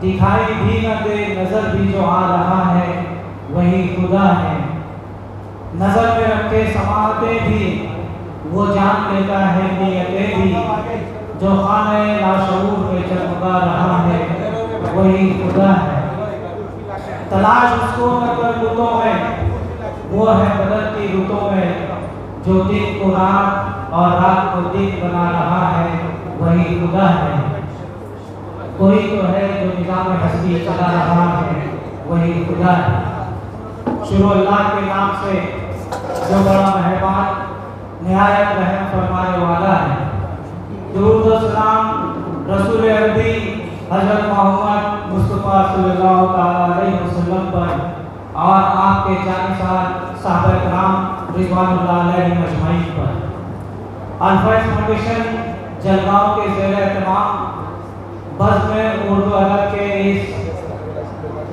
دکھائی بھی نہ دے نظر بھی جو آ رہا ہے وہی خدا ہے، نظر میں رکھے سماعتیں بھی وہ جان لیتا ہے نیتیں بھی، جو خانہ لاشعور میں چمکا رہا ہے وہی خدا ہے۔ تلاش اس کو نہ کر رتوں میں، وہ ہے بدلتی رتوں میں، جو دن کو رات اور رات کو دن بنا رہا ہے وہی خدا ہے۔ کوئی تو ہے جو نظام ہستی چلا رہا ہے وہی خدا ہے۔ شروع اللہ کے نام سے جو بڑا مہربان نہایت رحم فرمانے والا ہے۔ درود و سلام رسول عربی حضرت محمد مصطفیٰ صلی اللہ تعالیٰ علیہ وسلم پر اور آپ کے جانشین صحابہ کرام رضوان اللہ علیہ اجمعین پر۔ الفیض فاؤنڈیشن جلگاؤں کے زیر اہتمام بزم اردو ادب کے اس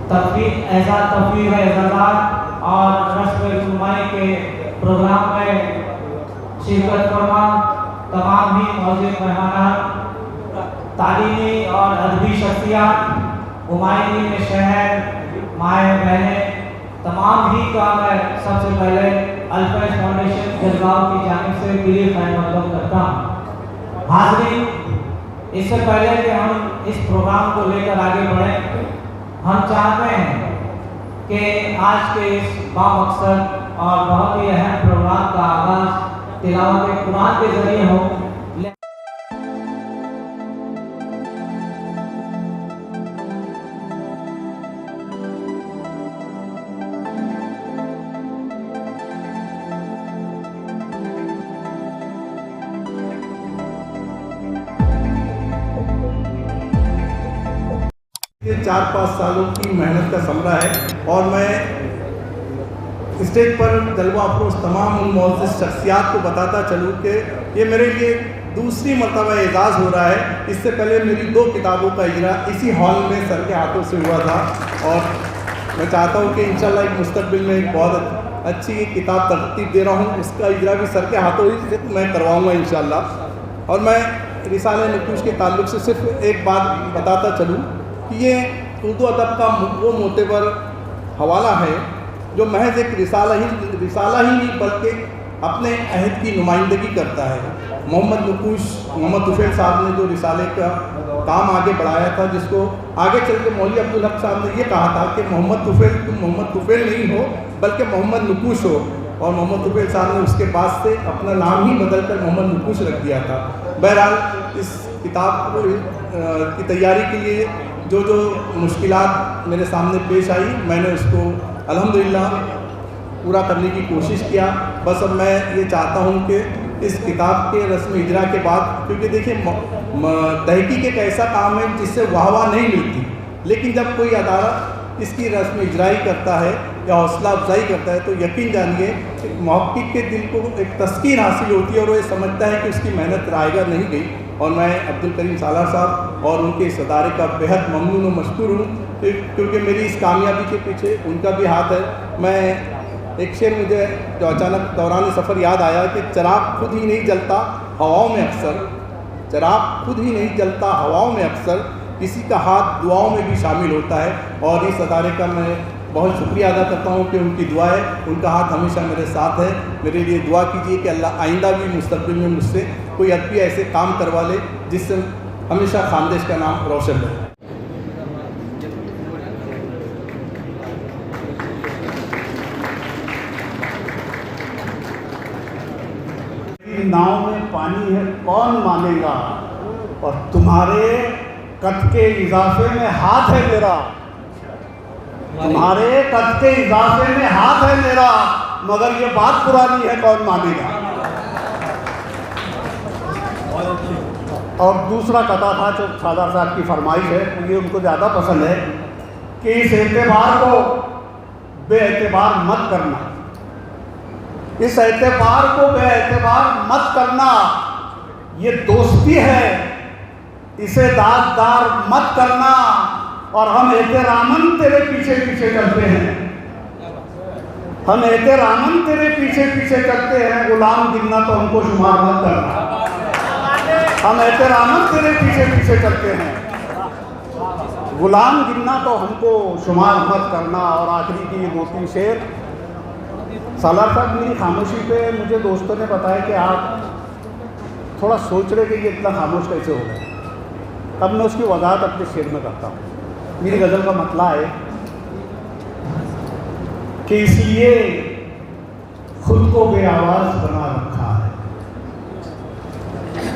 تفریح اعزازات اور رسم رسومائی کے پروگرام میں شرکت فرما تمام ہی معزز مہمانان، تعلیمی اور ادبی شخصیات، ہمایونی شہر، مائیں بہنیں، تمام ہی کا میں سب سے پہلے الفیض فاؤنڈیشن جلگاؤں کی جانب سے دلی خیر مقدم کرتا ہوں۔ حاضرین، اس سے پہلے کہ ہم اس پروگرام کو لے کر آگے بڑھیں، ہم چاہتے ہیں کہ آج کے اس بامقصد اور بہت ہی اہم پروگرام کا آغاز تلاوت قرآن کے ذریعے ہو۔ یہ 4-5 سالوں کی محنت کا ثمرہ ہے، اور میں اسٹیج پر جلوہ افروز تمام ان معزز شخصیات کو بتاتا چلوں کہ یہ میرے لیے دوسری مرتبہ اعزاز ہو رہا ہے۔ اس سے پہلے میری 2 کتابوں کا اجرا اسی ہال میں سر کے ہاتھوں سے ہوا تھا، اور میں چاہتا ہوں کہ انشاءاللہ ایک مستقبل میں ایک بہت اچھی کتاب ترتیب دے رہا ہوں، اس کا اجرا بھی سر کے ہاتھوں ہی سے میں کرواؤں گا انشاءاللہ۔ اور میں رسالہ نقوش کے تعلق سے صرف ایک بات بتاتا چلوں کہ یہ اردو ادب کا وہ معتبر حوالہ ہے جو محض ایک رسالہ ہی نہیں بلکہ اپنے عہد کی نمائندگی کرتا ہے۔ محمد طفیل صاحب نے جو رسالے کا کام آگے بڑھایا تھا، جس کو آگے چل کے مولوی عبدالحق صاحب نے یہ کہا تھا کہ محمد طفیل تم محمد طفیل نہیں ہو بلکہ محمد نقوش ہو، اور محمد طفیل صاحب نے اس کے بعد سے اپنا نام ہی بدل کر محمد نقوش رکھ دیا تھا۔ بہرحال اس کتاب کی تیاری کے لیے جو مشکلات میرے سامنے پیش آئی، میں نے اس کو الحمدللہ پورا کرنے کی کوشش کیا۔ بس اب میں یہ چاہتا ہوں کہ اس کتاب کے رسم اجرا کے بعد، کیونکہ دیکھیں تحقیق ایک ایسا کام ہے جس سے واہ واہ نہیں ملتی، لیکن جب کوئی ادارہ اس کی رسم اجرائی کرتا ہے یا حوصلہ افزائی کرتا ہے تو یقین جانیے کہ محقق کے دل کو ایک تسکین حاصل ہوتی ہے، اور وہ یہ سمجھتا ہے کہ اس کی محنت رائے گاہ نہیں گئی۔ اور میں عبدالکریم سالار صاحب اور ان کے اس ادارے کا بہت ممنون و مشکور ہوں، کیونکہ میری اس کامیابی کے پیچھے ان کا بھی ہاتھ ہے۔ میں ایک شعر مجھے جو اچانک دوران سفر یاد آیا کہ چراغ خود ہی نہیں جلتا ہواؤں میں اکثر، چراغ خود ہی نہیں جلتا ہواؤں میں اکثر، کسی کا ہاتھ دعاؤں میں بھی شامل ہوتا ہے۔ اور اس ادارے کا میں بہت شکریہ ادا کرتا ہوں کہ ان کی دعا ہے، ان کا ہاتھ ہمیشہ میرے ساتھ ہے۔ میرے لیے دعا کیجیے کہ اللہ آئندہ بھی مستقبل میں مجھ سے کوئی ادبی ایسے کام کروا لے جس سے ہمیشہ خاندیش کا نام روشن رہے۔ ناؤ میں پانی ہے کون مانے گا، اور تمہارے قد کے اضافے میں ہاتھ ہے میرا، تمہارے قد کے اضافے میں ہاتھ ہے میرا، مگر یہ بات پرانی ہے کون مانے گا۔ اور دوسرا قطعہ تھا جو سالار صاحب کی فرمائش ہے، یہ ان کو زیادہ پسند ہے کہ اس اعتبار کو بے اعتبار مت کرنا، اس اعتبار کو بے اعتبار مت کرنا، یہ دوستی ہے اسے داغدار مت کرنا، اور ہم احتراماً تیرے پیچھے پیچھے چلتے ہیں، ہم احتراماً تیرے پیچھے پیچھے چلتے ہیں، غلام گننا تو ہم کو شمار مت کرنا، ہم احتراماً تیرے پیچھے پیچھے چلتے ہیں۔ غلام گننا تو ہم کو شمار مت کرنا. اور آخری کی یہ 2-3 شعر. سالار صاحب میری خاموشی پہ مجھے دوستوں نے بتایا کہ آپ تھوڑا سوچ رہے کہ یہ اتنا خاموش کیسے ہو گئے. اب میں اس کی وضاحت اپنے شعر میں کرتا ہوں. میری غزل کا مطلع ہے کہ اس لیے خود کو بے آواز بنا رکھا ہے,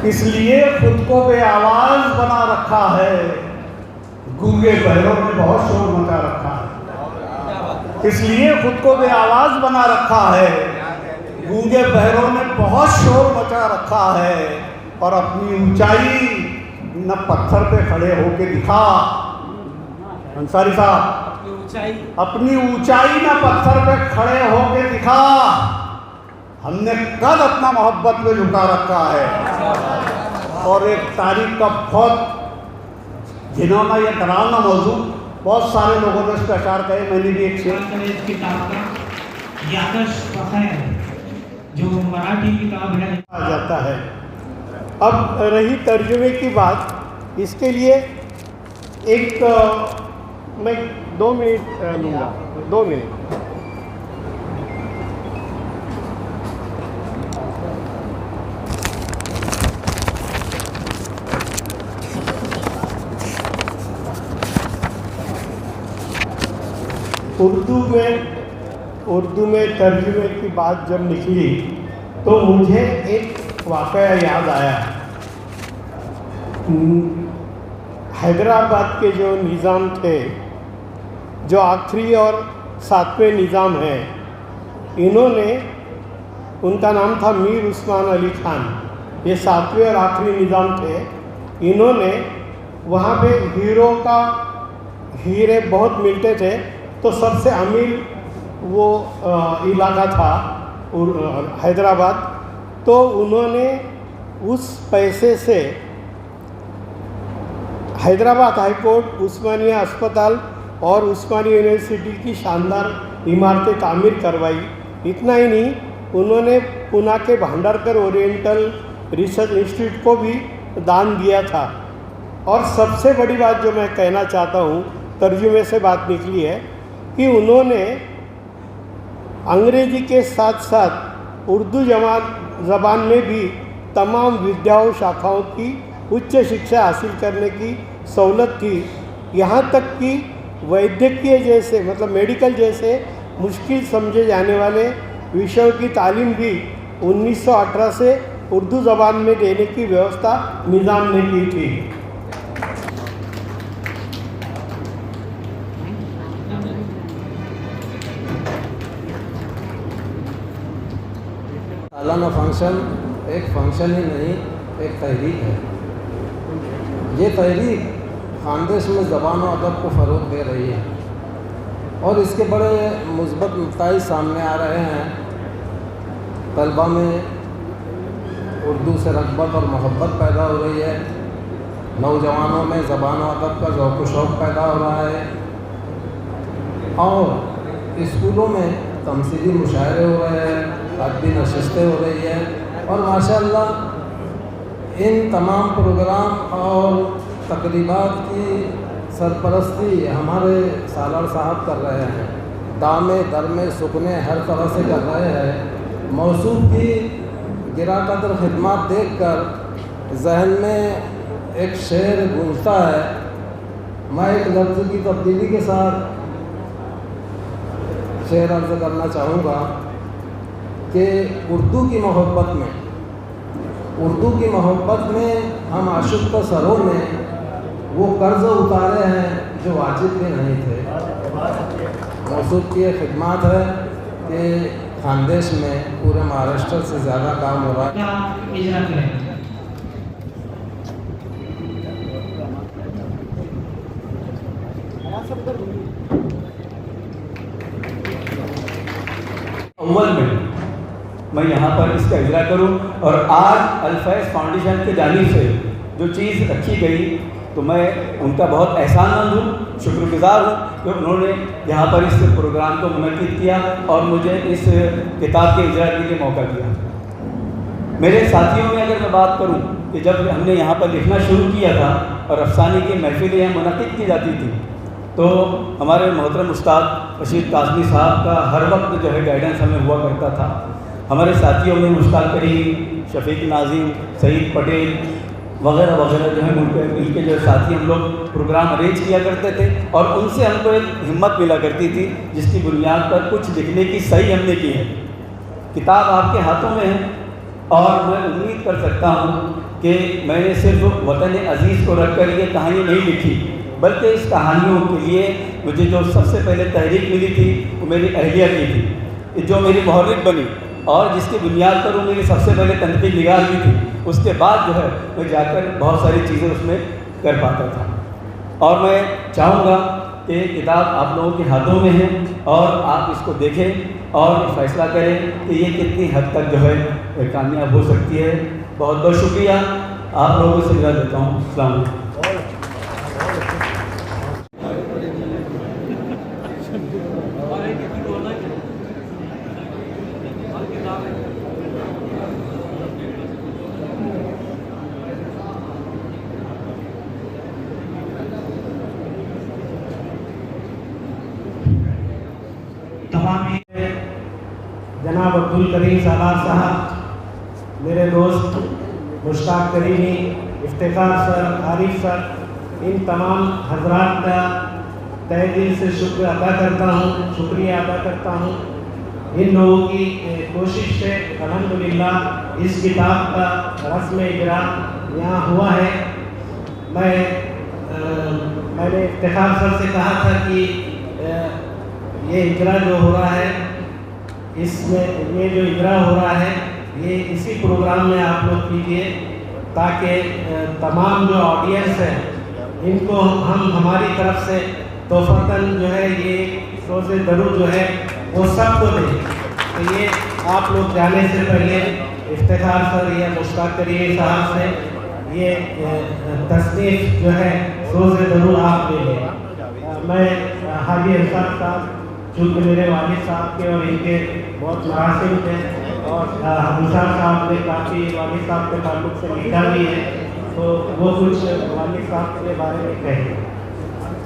اس لیے خود کو بے آواز بنا رکھا ہے, گونگے بہروں نے بہت شور مچا رکھا ہے. اس لیے خود کو بے آواز بنا رکھا ہے, گونگے بہروں نے بہت شور مچا رکھا ہے. اور اپنی اونچائی نہ پتھر پہ کھڑے ہو کے دکھا. انصاری صاحب, اپنی اونچائی نہ پتھر پہ کھڑے ہو کے دکھا. ہم نے کل اپنا محبت میں جھکا رکھا ہے. اور ایک تاریخ کا بہت گھنونا یا ڈراؤنا موضوع, بہت سارے لوگوں نے اس پہ اشعار کہے, میں نے بھی ایک شعر اس کتاب کا یادش فخر جو مراٹھی کتاب ہے آ جاتا ہے. اب رہی ترجمے کی بات, اس کے لیے ایک میں 2 منٹ لوں گا, 2 منٹ. اردو میں ترجمے کی بات جب نکلی تو مجھے ایک واقعہ یاد آیا. حیدرآباد کے جو نظام تھے, جو آخری اور 7ویں نظام ہیں, انہوں نے, ان کا نام تھا میر عثمان علی خان, یہ 7ویں اور آخری نظام تھے. انہوں نے وہاں پہ ہیرے بہت ملتے تھے, تو سب سے امیر وہ علاقہ تھا حیدرآباد. تو انہوں نے اس پیسے سے حیدرآباد ہائی کورٹ, عثمانیہ اسپتال اور عثمانیہ یونیورسٹی کی شاندار عمارتیں تعمیر کروائی. اتنا ہی نہیں, انہوں نے پونا کے بھانڈارکر اورینٹل ریسرچ انسٹیٹیوٹ کو بھی دان دیا تھا. اور سب سے بڑی بات جو میں کہنا چاہتا ہوں, ترجمے سے بات نکلی ہے کہ انہوں نے انگریزی کے ساتھ ساتھ اردو زبان میں بھی تمام ودیاؤں شاخاؤں کی اچ شکشا حاصل کرنے کی سہولت تھی. یہاں تک کہ ویدیکیہ جیسے, مطلب میڈیکل جیسے مشکل سمجھے جانے والے وشیوں کی تعلیم بھی 1918 سے اردو زبان میں دینے کی ویوستھا نظام نے کی تھی. سالانہ فنکشن ایک فنکشن ہی نہیں, ایک تحریک ہے. یہ تحریک خاندیش میں زبان و ادب کو فروغ دے رہی ہے اور اس کے بڑے مثبت نتائج سامنے آ رہے ہیں. طلبہ میں اردو سے رغبت اور محبت پیدا ہو رہی ہے, نوجوانوں میں زبان و ادب کا ذوق و شوق پیدا ہو رہا ہے, اور اسکولوں میں تمثیلی مشاعرے ہو رہے ہیں, ادبی نشستیں ہو رہی ہیں. اور ماشاءاللہ ان تمام پروگرام اور تقریبات کی سرپرستی ہمارے سالار صاحب کر رہے ہیں. دامے درمے سکنے ہر طرح سے کر رہے ہیں. موصوف کی گرا قدر خدمات دیکھ کر ذہن میں ایک شعر گونجتا ہے. میں ایک لفظ کی تبدیلی کے ساتھ شعر عرض کرنا چاہوں گا کہ اردو کی محبت میں ہم عاشق کو سروں میں وہ قرض اتارے ہیں جو واجب بھی نہیں تھے. موصوف کی یہ خدمات ہے کہ خاندیش میں پورے مہاراشٹر سے زیادہ کام ہو رہا ہے. اول میں یہاں پر اس کا اجرا کروں. اور آج الفیض فاؤنڈیشن کی جانب سے جو چیز رکھی گئی تو میں ان کا بہت احسان مند ہوں, شکر گزار ہوں کہ انہوں نے یہاں پر اس پروگرام کو منعقد کیا اور مجھے اس کتاب کے اجرا کے لیے موقع دیا. میرے ساتھیوں میں اگر میں بات کروں کہ جب ہم نے یہاں پر لکھنا شروع کیا تھا اور افسانے کی محفلیں یہاں منعقد کی جاتی تھی تو ہمارے محترم استاد رشید قاسمی صاحب کا ہر وقت جو ہے گائیڈنس ہمیں ہوا کرتا تھا. ہمارے ساتھیوں میں مشتاق کریم، شفیق ناظم، سعید پٹیل وغیرہ وغیرہ جو ہے مل کے جو ساتھی ہم لوگ پروگرام ارینج کیا کرتے تھے اور ان سے ہم کو ایک ہمت ملا کرتی تھی جس کی بنیاد پر کچھ لکھنے کی صحیح ہم نے کی ہے. کتاب آپ کے ہاتھوں میں ہے اور میں امید کر سکتا ہوں کہ میں نے صرف وطن عزیز کو رکھ کر یہ کہانی نہیں لکھی بلکہ اس کہانیوں کے لیے مجھے جو سب سے پہلے تحریک ملی تھی وہ میری اہلیہ کی تھی جو میری محرک بنی اور جس کی بنیاد پر وہ میری سب سے پہلے تنقید نگار بھی تھی. اس کے بعد جو ہے میں جا کر بہت ساری چیزیں اس میں کر پاتا تھا. اور میں چاہوں گا کہ کتاب آپ لوگوں کے ہاتھوں میں ہے اور آپ اس کو دیکھیں اور فیصلہ کریں کہ یہ کتنی حد تک جو ہے کامیاب ہو سکتی ہے. بہت بہت شکریہ. آپ لوگوں سے ملا دیتا ہوں. السلام علیکم. جناب عبدالکریم سالار صاحب، میرے دوست مشتاق کریمی، افتخار سر، عارف سر، ان تمام حضرات کا تہ دل سے شکریہ ادا کرتا ہوں. ان لوگوں کی کوشش سے الحمدللہ اس کتاب کا رسم اجرا یہاں ہوا ہے. میں نے افتخار سر سے کہا تھا کہ یہ اجرا جو ہو رہا ہے اس میں یہ جو اجرا ہو رہا ہے یہ اسی پروگرام میں آپ لوگ کیجیے تاکہ تمام جو آڈینس ہے ان کو ہم ہماری طرف سے تحفتاً جو ہے یہ روز درود جو ہے وہ سب کو دیں. تو یہ آپ لوگ جانے سے پہلے افتخار سر یا مشتاق کریم صاحب سے یہ تصنیف جو ہے روز درود آپ لے لیں. میں حاجی ارشاد صاحب چونکہ میرے والد صاحب کے اور ان کے بہت مراسم تھے اور حمزہ صاحب نے کافی والد صاحب کے تعلق سے لکھا بھی ہے تو وہ کچھ والد صاحب کے بارے میں کہیں.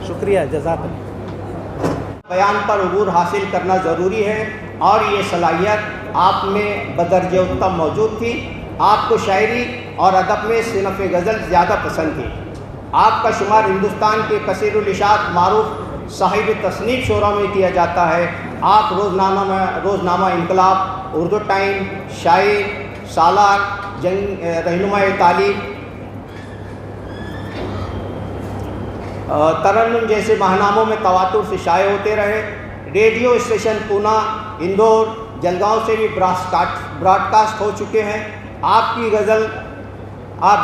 شکریہ، جزاک اللہ. بیان پر عبور حاصل کرنا ضروری ہے اور یہ صلاحیت آپ میں بدرجہ اتم موجود تھی. آپ کو شاعری اور ادب میں صنف غزل زیادہ پسند تھی. آپ کا شمار ہندوستان کے کثیر الاشاعت معروف صاحب تصنیف شعراء میں کیا جاتا ہے. آپ روزنامہ انقلاب، اردو ٹائم، شاعر، سالار، رہنما تعلیم، ترنم جیسے ماہناموں میں تواتر سے شائع ہوتے رہے. ریڈیو اسٹیشن پونا، اندور، جلگاؤں سے بھی براڈ کاسٹ ہو چکے ہیں. آپ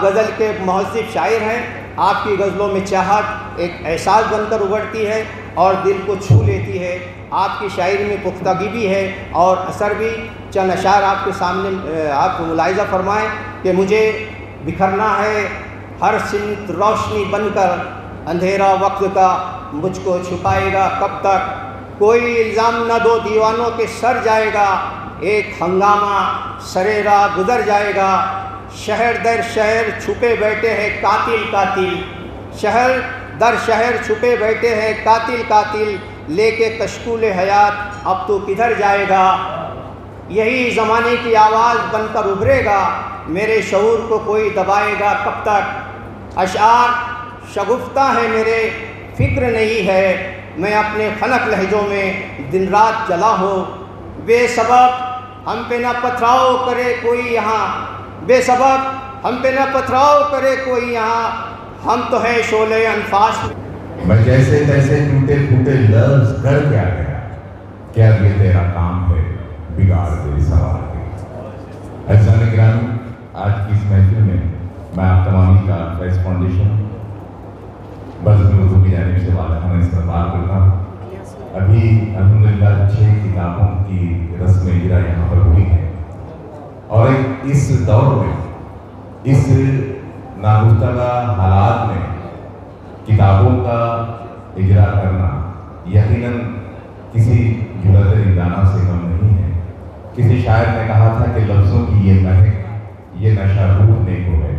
غزل کے مہذب شاعر ہیں. آپ کی غزلوں میں چاہت ایک احساس بن کر ابھرتی ہے اور دل کو چھو لیتی ہے. آپ کی شاعری میں پختگی بھی ہے اور اثر بھی. چند اشعار آپ کے سامنے آپ ملاحظہ فرمائیں کہ مجھے بکھرنا ہے ہر سمت روشنی بن کر، اندھیرا وقت کا مجھ کو چھپائے گا کب تک. کوئی الزام نہ دو دیوانوں کے سر جائے گا، ایک ہنگامہ سرے راہ گزر جائے گا. شہر در شہر چھپے بیٹھے ہیں قاتل، شہر در شہر چھپے بیٹھے ہیں قاتل، لے کے کشکول حیات اب تو کدھر جائے گا. یہی زمانے کی آواز بن کر ابھرے گا، میرے شعور کو کوئی دبائے گا کب تک. اشعار شگفتہ ہے میرے، فکر نہیں ہے، میں اپنے خنک لہجوں میں دن رات جلا ہوں. بے سبب ہم پہ نہ پتھراؤ کرے کوئی یہاں، بے سبب ہم پہ نہ پتھراؤ کرے کوئی یہاں، ہم تو ہیں شعلے انفاس. میں جیسے تیسے ٹوٹے پھوٹے لفظ گھر کے آ گیا، کیا یہ تیرا کام ہے بگاڑ تیری سوال کے. عزیزان گرامی، آج کی اس محفل میں آپ تمامی کا فیض فاؤنڈیشن بزم اردو کی جانب سے والہانہ استقبال کرتا ہوں. ابھی الحمدللہ 6 کتابوں کی رسم اجرا یہاں پر ہوئی ہے اور اس دور میں، اس ناگفتگا حالات میں کتابوں کا اجرا کرنا یقیناً کسی جرأت رندانہ سے کم نہیں ہے. کسی شاعر نے کہا تھا کہ لفظوں کی یہ مہک، یہ نشہ روح نیکو ہے.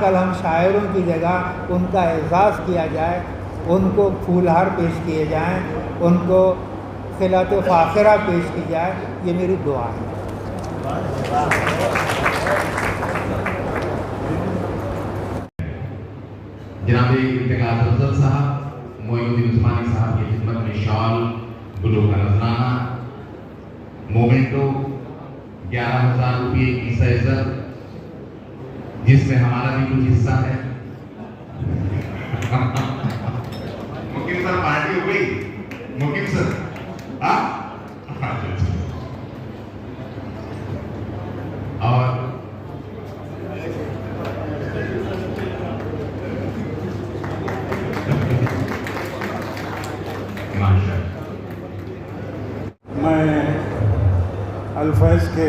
کل ہم شاعروں کی جگہ ان کا اعزاز کیا جائے، ان کو پھولہار پیش کیے جائیں، ان کو خلعت فاخرہ پیش کی جائے، یہ میری دعا ہے۔ جناب ارتقاء افضل صاحب معین الدین عثمانی صاحب کی خدمت میں شال، گلوں کا نذرانہ، مومنٹو 11,000 روپئے کی سیزر، جس میں ہمارا بھی کچھ حصہ ہے۔ مقیم سر پارٹی ہو گئی؟ مقیم سر اور میں الفیض کے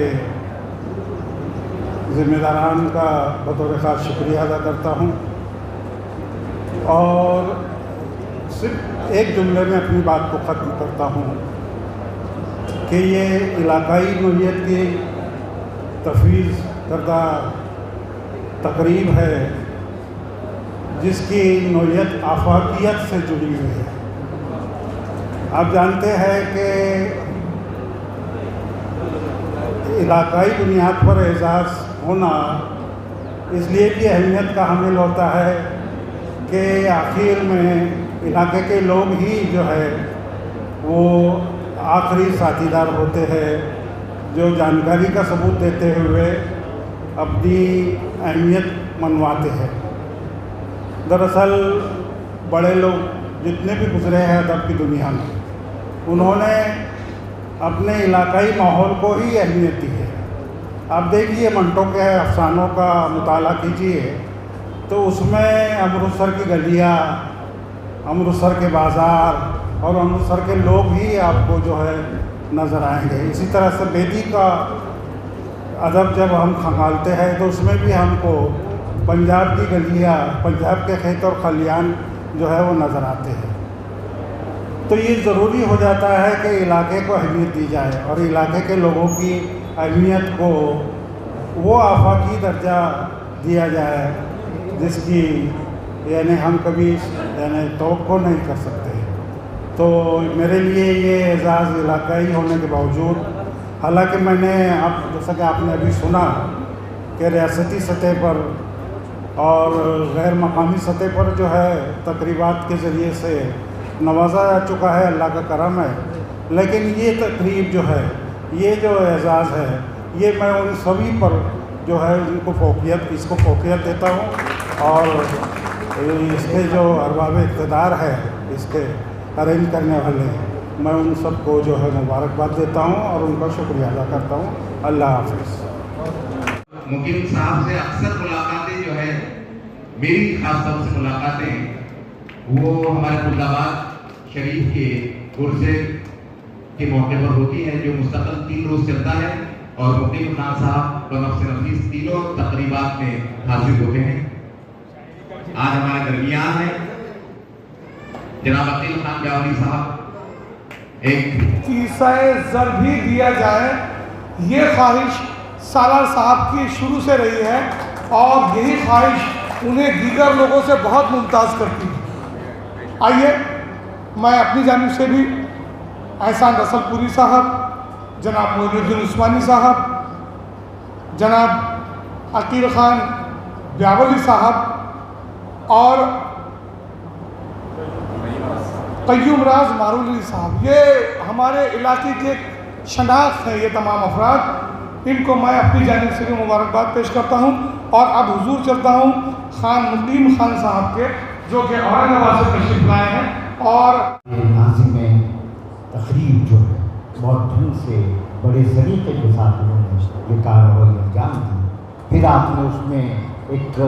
ذمہ داران کا بطور خاص شکریہ ادا کرتا ہوں، اور صرف ایک جملے میں اپنی بات کو ختم کرتا ہوں کہ یہ علاقائی نوعیت کی تفویض کردہ تقریب ہے جس کی نوعیت آفاقیت سے جڑی ہوئی ہے۔ آپ جانتے ہیں کہ علاقائی بنیاد پر اعزاز ہونا اس لیے بھی اہمیت کا حامل ہوتا ہے کہ آخر میں علاقے کے لوگ ہی جو ہے وہ آخری ساتھی دار ہوتے ہیں جو جانکاری کا ثبوت دیتے ہوئے اپنی اہمیت منواتے ہیں۔ دراصل بڑے لوگ جتنے بھی گزرے ہیں ادب کی دنیا میں، انہوں نے اپنے علاقائی ماحول کو ہی اہمیت دی ہے۔ آپ دیکھیے منٹو کے افسانوں کا مطالعہ کیجیے تو اس میں امرتسر کی گلیاں، امرتسر کے بازار اور امرتسر کے لوگ ہی آپ کو جو ہے نظر آئیں گے۔ اسی طرح سے بیدی کا ادب جب ہم کھنگالتے ہیں تو اس میں بھی ہم کو پنجاب کی گلیاں، پنجاب کے کھیت اور کھلیان جو ہے وہ نظر آتے ہیں۔ تو یہ ضروری ہو جاتا ہے کہ علاقے کو اہمیت دی جائے اور علاقے کے لوگوں کی اہمیت کو وہ آفاقی درجہ دیا جائے جس کی یعنی ہم کبھی توقع نہیں کر سکتے۔ تو میرے لیے یہ اعزاز علاقائی ہونے کے باوجود، حالانکہ میں نے جیسا کہ آپ نے ابھی سنا کہ ریاستی سطح پر اور غیر مقامی سطح پر جو ہے تقریبات کے ذریعے سے نوازا جا چکا ہے، اللہ کا کرم ہے، لیکن یہ تقریب جو ہے، یہ جو اعزاز ہے، یہ میں ان سبھی پر جو ہے ان کو اس کو فوقیت دیتا ہوں، اور اس کے جو ارباب اقتدار ہے، اس کے ارینج کرنے والے، میں ان سب کو جو ہے مبارکباد دیتا ہوں اور ان کا شکریہ ادا کرتا ہوں۔ اللہ حافظ۔ مقیم صاحب سے اکثر ملاقاتیں جو ہے میری خاص طور سے ملاقاتیں وہ ہمارے فیض آباد شریف کے عرصے کے موقع پر ہوتی ہے، جو مستقل 3 روز چلتا ہے، اور مقیم خان صاحب بنفس نفیس تینوں تقریبات میں حاضر ہوتے ہیں۔ آج ہمارے درمیان ہے جناب عقیل خان جاوری صاحب۔ ایک عیسیٰ زر بھی دیا جائے، یہ خواہش سالار صاحب کی شروع سے رہی ہے، اور یہی خواہش انہیں دیگر لوگوں سے بہت ممتاز کرتی ہے۔ آئیے میں اپنی جانب سے بھی احسان رسل پوری صاحب، جناب معین الدین عثمانی صاحب، جناب عقیل خان بیاولی صاحب اور قیوم راز مارولی صاحب، یہ ہمارے علاقے کے شناخت ہیں۔ یہ تمام افراد، ان کو میں اپنی جانب سے بھی مبارکباد پیش کرتا ہوں، اور اب حضور چلتا ہوں خان مقیم خان صاحب کے، جو کہ اورنگ آباد سے تشریف لائے ہیں۔ اور ناظم میں تقریب جو ہے بہت ڈھنگ سے بڑے سلیقے کے ساتھ انہوں نے یہ کارروائی انجام دی۔ پھر آپ نے اس میں ایک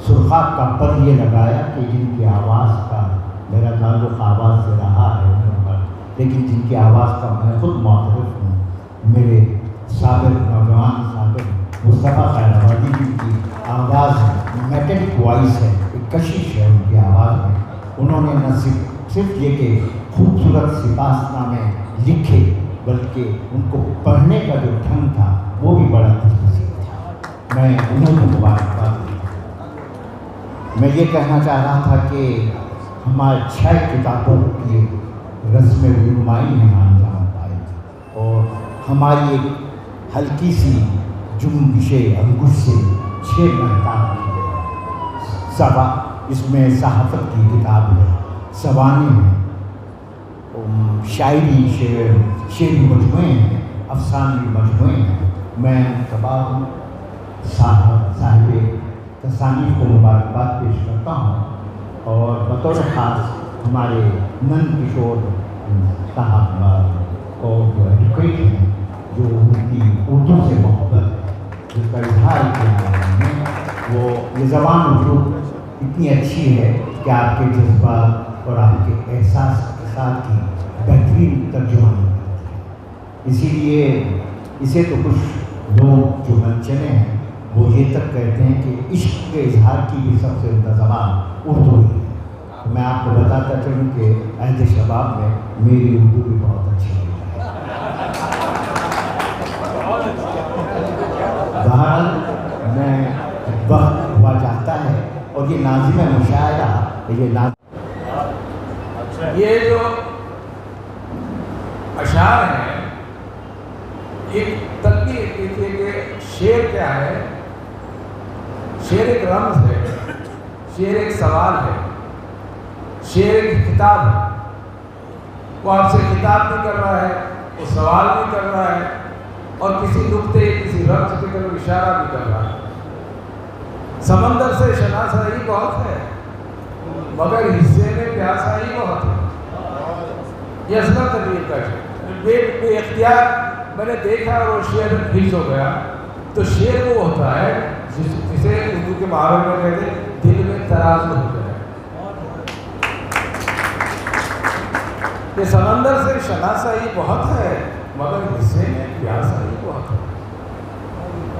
سرخاب کا پر یہ لگایا کہ جن کی آواز کا میرا تعلق آواز سے رہا ہے لیکن جن کی آواز کا میں خود معترف ہوں، میرے سابق نوجوان سابق مصطفیٰ خیر آبادی جن کی آواز میٹلک وائس ہے، ایک کشش ہے ان کی آواز میں۔ انہوں نے نہ صرف یہ کہ خوبصورت سپاس نامے لکھے، بلکہ ان کو پڑھنے کا جو ڈھنگ تھا وہ بھی بڑا خوش نصیب تھا۔ میں انہیں کو مبارکباد دیتا ہوں۔ میں یہ کہنا چاہ رہا تھا کہ ہمارے 6 کتابوں کی رسم رونمائی میں انجام پائے اور ہماری ایک ہلکی سی جنبش انگوش سے 6 محتاب کی سوا اس میں صحافت کی کتاب ہے، سوانح ہے، شاعری شعری مجموعے ہیں، افسانوی مجموعے ہیں۔ میں تمام صاحب تصانیف کو مبارکباد پیش کرتا ہوں اور بطور خاص ہمارے نند کشور صاحب اور جو ایڈوکیٹ ہیں جو ان کی اردو سے محبت ہے، جس کا اظہار کیا ہے وہ یہ زبان اردو اتنی اچھی ہے کہ آپ کے جذبات اور آپ کے احساس کے ساتھ کی بہترین ترجمانی کرتی ہے۔ اسی لیے اسے تو کچھ لوگ جو منچنے ہیں وہ یہ تک کہتے ہیں کہ عشق کے اظہار کی بھی سب سے عمدہ زبان اردو ہی ہے۔ میں آپ کو بتاتا چلوں کہ عہد شباب میں میری اردو بھی بہت اچھی ہے۔ بہرحال میں وقت ہوا چاہتا ہے اور یہ ناظم مشاعرہ یہ جو اشعار ہیں ایک تنقید دیکھیے کہ شعر کیا ہے، شعر ایک رمز ہے، شعر ایک سوال ہے، شعر ایک خطاب ہے۔ وہ آپ سے خطاب بھی کر رہا ہے، وہ سوال بھی کر رہا ہے اور کسی نقطے کسی رمز کی طرف اشارہ بھی کر رہا ہے۔ سمندر سے شناسائی بہت ہے مگر حصے میں پیاسائی بہت ہے، یہ اصغر تقریر کا شعر بے اختیار میں نے دیکھا اور وہ شعر حفظ ہو گیا۔ تو شعر وہ ہوتا ہے جسے اردو کے محاورے میں کہتے ہیں دل میں ترازو ہو جائے۔ یہ سمندر سے شناسائی بہت ہے مگر حصے میں پیاسائی بہت ہے۔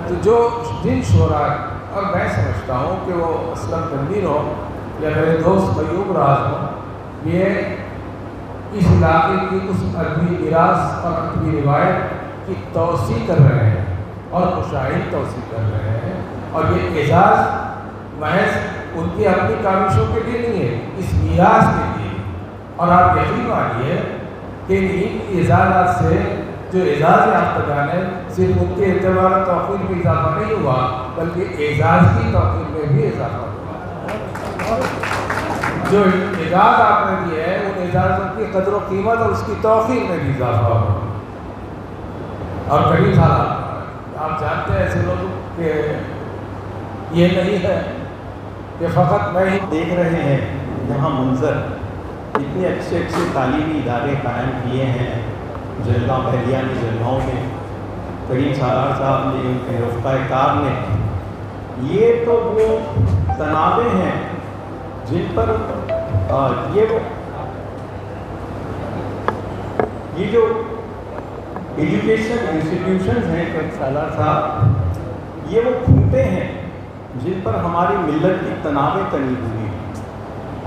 تو جو جن شعراء اور میں سمجھتا ہوں کہ وہ اسلم تنویر ہو یا میرے دوست قیوم راز ہو، یہ اس علاقے کی اس ادبی میراث اور ادبی روایت کی توسیع کر رہے ہیں اور مشاہد توسیع کر رہے ہیں، اور یہ اعزاز محض ان کی اپنی کاوشوں کے لیے نہیں ہے، اس میراث کے لیے۔ اور آپ یقین مانیے کہ ان اعزازات سے جو اعزاز یافتگان ہیں صرف ان کے اعتبار و توقیر میں اضافہ نہیں ہوا بلکہ اعزاز کی توقیر میں بھی اضافہ ہوا۔ جو اعزاز آپ نے دیے ہے ان اعزازوں کی قدر و قیمت اور اس کی توقیر میں بھی اضافہ ہوا۔ اور کئی سال آپ جانتے ہیں ایسے لوگ کہ یہ نہیں ہے کہ فقط میں ہی دیکھ رہے ہیں یہاں منظر اتنے اچھے تعلیمی ادارے قائم کیے ہیں جلگاں بہلیانی جلگاؤں میں، کریم سالار صاحب نے ان کے رفقہ کار نے، یہ تو وہ تنابیں ہیں جن پر یہ جو ایجوکیشن انسٹیٹیوشنز ہیں کریم سالار صاحب، یہ وہ کھوتے ہیں جن پر ہماری ملت کی تنابیں تنی ہوئی ہیں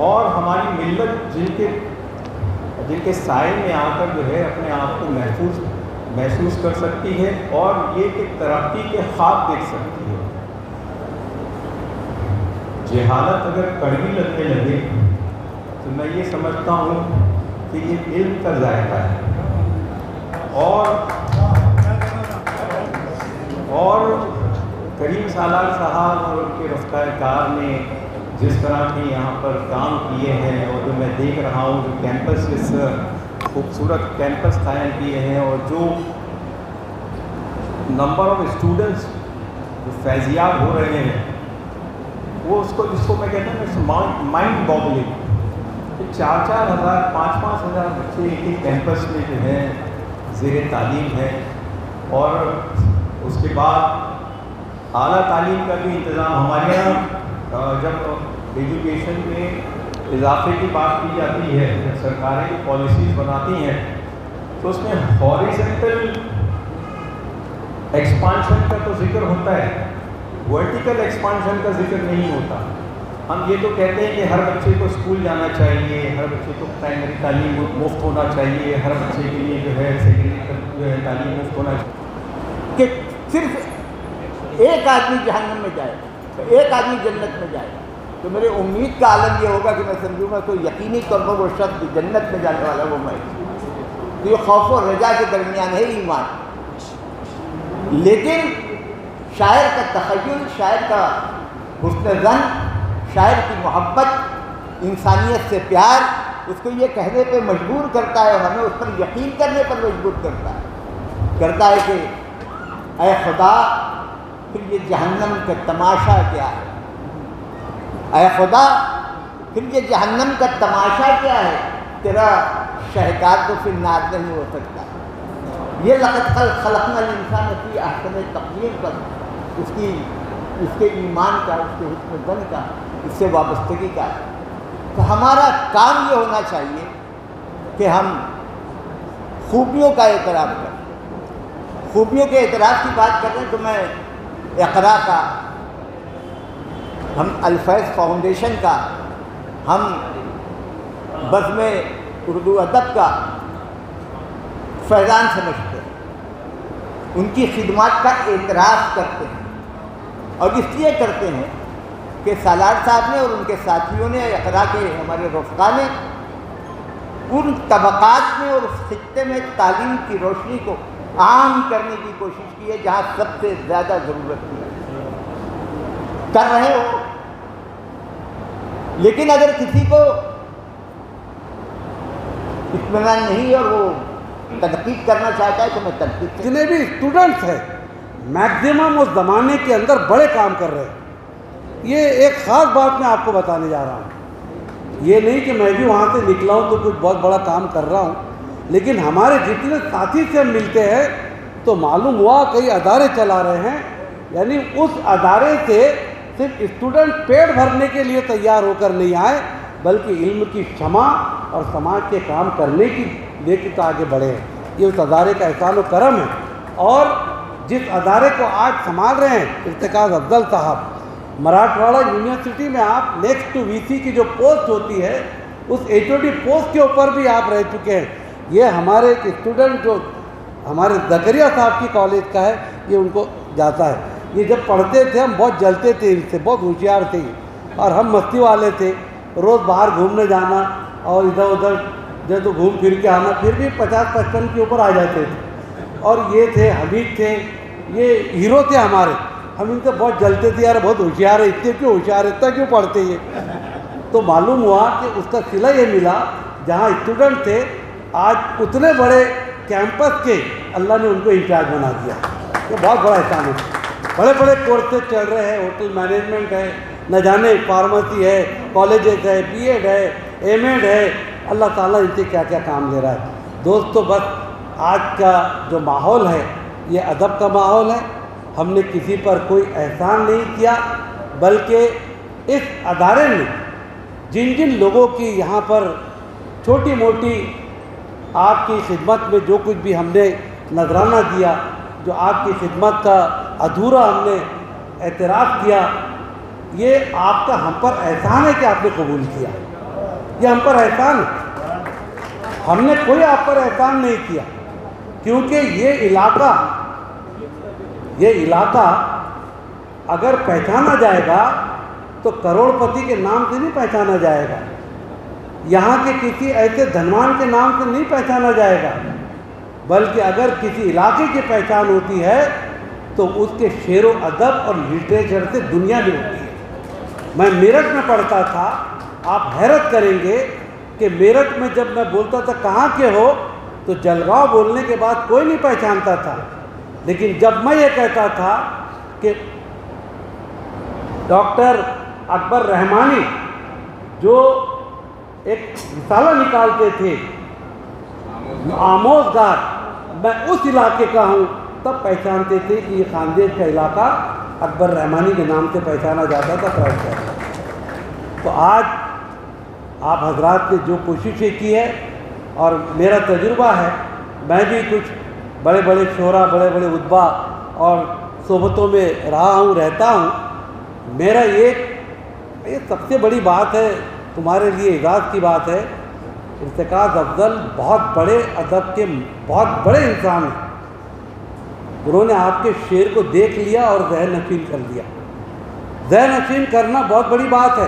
اور ہماری ملت جن کے سائے میں آ کر جو ہے اپنے آپ کو محسوس کر سکتی ہے اور یہ کہ ترقی کے خواب دیکھ سکتی ہے۔ جہالت اگر کڑوی لگنے لگے تو میں یہ سمجھتا ہوں کہ یہ علم کا ذائقہ ہے، اور کریم سالار صاحب اور ان کے رفقہ کار نے جس طرح کے یہاں پر کام کیے ہیں اور جو میں دیکھ رہا ہوں جو کیمپس خوبصورت کیمپس قائم کیے ہیں اور جو نمبر آف اسٹوڈنٹس جو فیضیاب ہو رہے ہیں وہ جس کو میں کہتا ہوں مائنڈ باگلنگ، 4,000 5,000 بچے ایک کیمپس میں جو ہیں زیر تعلیم ہیں، اور اس کے بعد اعلیٰ تعلیم کا بھی انتظام ہمارے یہاں جب ایجوکیشن میں اضافے کی بات کی جاتی ہے، جب سرکاریں پالیسیز بناتی ہیں تو اس میں ہاریزنٹل ایکسپانشن کا تو ذکر ہوتا ہے، ورٹیکل ایکسپانشن کا ذکر نہیں ہوتا۔ ہم یہ تو کہتے ہیں کہ ہر بچے کو اسکول جانا چاہیے، ہر بچے کو پرائمری تعلیم مفت ہونا چاہیے، ہر بچے کے لیے جو ہے سیکنڈری تعلیم مفت ہونا چاہیے، کہ صرف ایک آدمی جہنم میں جائے گا، ایک آدمی جنت میں جائے گا۔ تو میرے امید کا عالم یہ ہوگا کہ میں سمجھوں گا تو یقینی طور پر وہ شخص جنت میں جانے والا وہ میں، تو یہ خوف و رجا کے درمیان ہے ایمان۔ لیکن شاعر کا تخیل، شاعر کا حسن ظن، شاعر کی محبت، انسانیت سے پیار اس کو یہ کہنے پہ مجبور کرتا ہے اور ہمیں اس پر یقین کرنے پر مجبور کرتا ہے کہ اے خدا پھر یہ جہنم کا تماشا کیا ہے، اے خدا پھر یہ جہنم کا تماشا کیا ہے، تیرا شہکار تو پھر نار نہیں ہو سکتا۔ یہ لقد خلقنا الانسان فی احسن تقویم پر اس کے ایمان کا، اس کے حسن ظن کا، اس سے وابستگی کا، تو ہمارا کام یہ ہونا چاہیے کہ ہم خوبیوں کا اعتراف کریں۔ خوبیوں کے اعتراف کی بات کریں تو میں اقرا کا، ہم الفیض فاؤنڈیشن کا، ہم بزم اردو ادب کا فیضان سمجھتے ہیں، ان کی خدمات کا اعتراف کرتے ہیں، اور اس لیے کرتے ہیں کہ سالار صاحب نے اور ان کے ساتھیوں نے، اقرا کے ہمارے رفقا نے ان طبقات میں اور اس خطے میں تعلیم کی روشنی کو عام کرنے کی کوشش کی ہے جہاں سب سے زیادہ ضرورت ہے، کر رہے ہو۔ لیکن اگر کسی کو اطمینان نہیں اور وہ تنقید کرنا چاہتا ہے تو میں تنقید، جتنے بھی اسٹوڈنٹس ہیں میکزیمم اس زمانے کے اندر بڑے کام کر رہے ہیں۔ یہ ایک خاص بات میں آپ کو بتانے جا رہا ہوں، یہ نہیں کہ میں بھی وہاں سے نکلا ہوں تو کچھ بہت بڑا کام کر رہا ہوں، لیکن ہمارے جتنے ساتھی سے ہم ملتے ہیں تو معلوم ہوا کئی ادارے چلا رہے ہیں، یعنی اس ادارے سے صرف اسٹوڈنٹ پیٹ بھرنے کے لیے تیار ہو کر نہیں آئے بلکہ علم کی شمع اور سماج کے کام کرنے کی لے کے تو آگے بڑھے ہیں۔ یہ اس ادارے کا احسان و کرم ہے۔ اور جس ادارے کو آج سنبھال رہے ہیں ارتکاز افضل صاحب، مراٹھواڑہ یونیورسٹی میں آپ نیکسٹ ٹو وی سی کی جو پوسٹ ہوتی ہے اس HOD پوسٹ کے اوپر بھی آپ رہ چکے ہیں۔ یہ ہمارے ایک اسٹوڈنٹ جو ہمارے زکریا صاحب کی کالج کا ہے، یہ ان کو جاتا ہے۔ یہ جب پڑھتے تھے ہم بہت جلتے تھے ان سے، بہت ہوشیار تھے اور ہم مستی والے تھے، روز باہر گھومنے جانا اور ادھر ادھر جو تو گھوم پھر کے آنا، پھر بھی 50-55 کے اوپر آ جاتے تھے۔ اور یہ تھے حمید تھے، یہ ہیرو تھے ہمارے، ہم ان سے بہت جلتے تھے، یار بہت ہوشیار ہے، اتنے کیوں ہوشیار ہے، اتنا کیوں پڑھتے یہ؟ تو معلوم ہوا کہ اس کا صلہ یہ ملا جہاں اسٹوڈنٹ تھے آج اتنے بڑے کیمپس کے اللہ نے ان کو انچارج بنا دیا۔ یہ بہت بڑا احسان ہے۔ بڑے بڑے کورسز چل رہے ہیں، ہوٹل مینجمنٹ ہے، نہ جانے فارمیسی ہے، کالجز ہے، BEd ہے، MAd ہے، اللہ تعالیٰ ان سے کیا کیا کام لے رہا ہے۔ دوستو بس آج کا جو ماحول ہے یہ ادب کا ماحول ہے۔ ہم نے کسی پر کوئی احسان نہیں کیا بلکہ اس ادارے نے جن جن لوگوں کی یہاں پر چھوٹی موٹی آپ کی خدمت میں جو کچھ بھی ہم نے نذرانہ دیا، جو آپ کی خدمت کا ادھورا ہم نے اعتراف کیا، یہ آپ کا ہم پر احسان ہے کہ آپ نے قبول کیا، یہ ہم پر احسان ہے۔ ہم نے کوئی آپ پر احسان نہیں کیا، کیونکہ یہ علاقہ اگر پہچانا جائے گا تو کروڑ پتی کے نام سے نہیں پہچانا جائے گا، یہاں کے کسی ایسے دھنوان کے نام سے نہیں پہچانا جائے گا، بلکہ اگر کسی علاقے کی پہچان ہوتی ہے تو اس کے شعر و ادب اور لٹریچر سے دنیا میں ہوتی ہے۔ میں میرٹھ میں پڑھتا تھا، آپ حیرت کریں گے کہ میرٹھ میں جب میں بولتا تھا کہاں کے ہو تو جلگاؤں بولنے کے بعد کوئی نہیں پہچانتا تھا، لیکن جب میں یہ کہتا تھا کہ ڈاکٹر اکبر رحمانی جو ایک رسالہ نکالتے تھے آموزگار، میں اس علاقے کا ہوں، تب پہچانتے تھے کہ یہ خاندیش کا علاقہ اکبر رحمانی کے نام سے پہچانا جاتا تھا۔ تو آج آپ حضرات نے جو کوششیں کی ہے اور میرا تجربہ ہے، میں بھی کچھ بڑے بڑے شعراء، بڑے بڑے ادبا اور صحبتوں میں رہا ہوں، رہتا ہوں۔ میرا یہ سب سے بڑی بات ہے، تمہارے لیے اعزاز کی بات ہے، ارتکاز افضل بہت بڑے ادب کے بہت بڑے انسان ہیں، انہوں نے آپ کے شعر کو دیکھ لیا اور ذہن نشین کر لیا۔ ذہن نشین کرنا بہت بڑی بات ہے۔